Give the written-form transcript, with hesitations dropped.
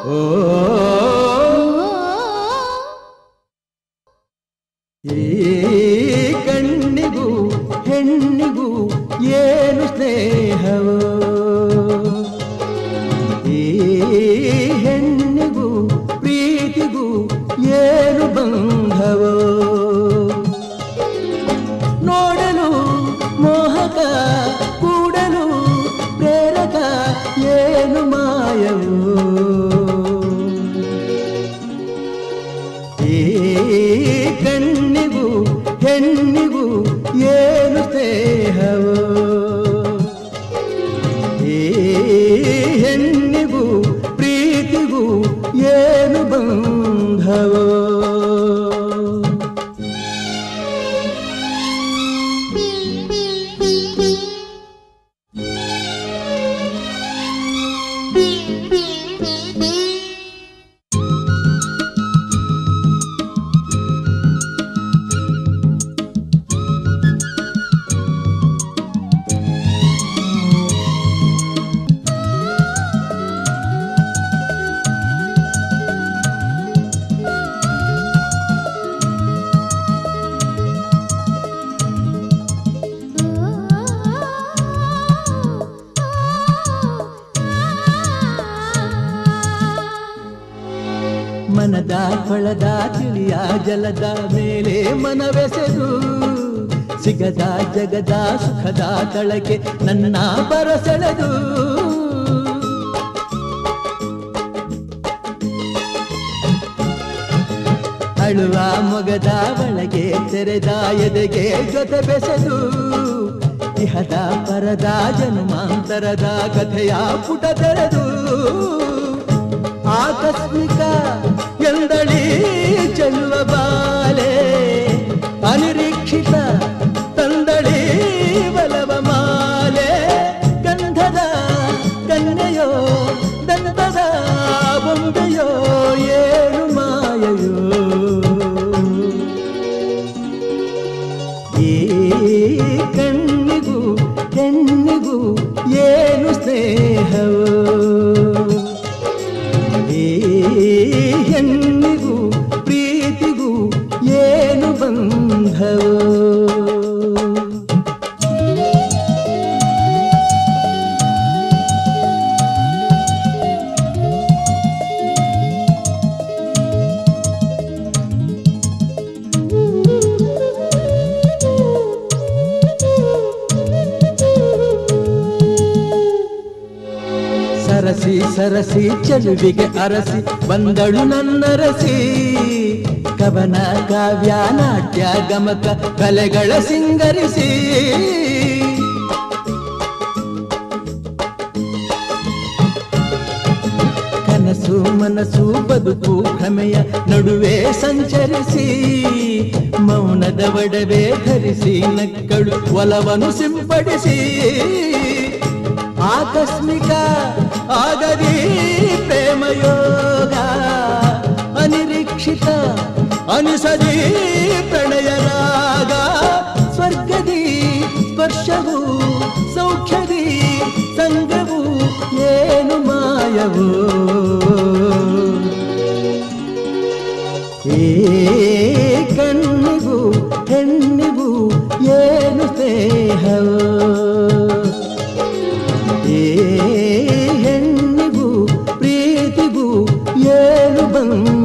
ಓ ಈ ಕಣ್ಣಿಗೂ ಹೆಣ್ಣಿಗೂ ಏನು ಸ್ನೇಹವೋ, ಈ ಹೆಣ್ಣಿಗೂ ಪ್ರೀತಿಗೂ ಏನು ಬಂಧವೋ, ನೋಡಲು ಮೋಹಕ ಕೂಡಲು ಪ್ರೇರಕ ಏನು ಮಾಯವೋ, ಈ ಕಣ್ಣಿಗೂ ಹೆಣ್ಣಿಗೂ ಏನು ಸ್ನೇಹವೋ, ಈ ಹೆಣ್ಣಿಗೂ ಪ್ರೀತಿಗೂ ಏನು ಬಂಧವೋ. ಮನದ ಕೊಳದ ತಿಳಿಯ ಜಲದ ಮೇಲೆ ಮನವೆಸೆದು ಸಿಗದ ಜಗದ ಸುಖದ ತಳಕ್ಕೆ ನನ್ನ ಬರಸೆಳೆದು, ಅಳುವ ಮೊಗದ ಒಳಗೆ ತೆರೆದ ಎದೆಗೆ ಜೊತೆ ಬೆಸೆದು ಇಹದ ಪರದ ಜನ್ಮಾಂತರದ ಕಥೆಯ ಪುಟ ತೆರೆದು, ಆಕಸ್ಮಿಕ ಎಂದಳಿ ಚೆಲ್ಲುವ ಬಾಲೆ ಅನಿರೀಕ್ಷಿತ ತಂದಳಿ ಬಲವ ಮಾಲೆ, ಗಂಧದ ಕನ್ಯೆಯೋ ದಂತದ ಬೊಂಬೆಯೋ ಏನು ಮಾಯೆಯೋ, ಈ ಕಣ್ಣಿಗೂ ಹೆಣ್ಣಿಗೂ ಏನು ಸ್ನೇಹವೋ, ಹೆಣ್ಣಿಗೂ ಪ್ರೀತಿಗೂ ಏನು ಬಂಧವೋ. ಸರಸಿ ಸರಸಿ ಚೆಲುವಿಗೆ ಅರಸಿ ಬಂದಳು ನನ್ನರಸಿ, ಕವನ ಕಾವ್ಯ ನಾಟ್ಯ ಗಮಕ ಕಲೆಗಳ ಸಿಂಗರಿಸಿ, ಕನಸು ಮನಸ್ಸು ಬದುಕು ಭ್ರಮೆಯ ನಡುವೆ ಸಂಚರಿಸಿ, ಮೌನದ ಒಡವೆ ಧರಿಸಿ ನಕ್ಕಳು ಒಲವನ್ನು ಸಿಂಪಡಿಸಿ, ಆಕಸ್ಮಿಕ ಆಗದಿ ಪ್ರೇಮಯೋಗ ಅನಿರೀಕ್ಷಿತ ಅನಿಸದಿ ಪ್ರಣಯ ರಾಗ, ಸ್ವರ್ಗದಿ ಸ್ಪರ್ಶವು ಸೌಖ್ಯದಿ ಸಂಗವು ಏನು ಮಾಯವೋ, ಈ ಕಣ್ಣಿಗೂ ಹೆಣ್ಣಿಗೂ ಏನು ಸ್ನೇಹವೋ, ಈ ಹೆಣ್ಣಿಗೂ ಪ್ರೀತಿಗೂ ಏನು ಬಂದ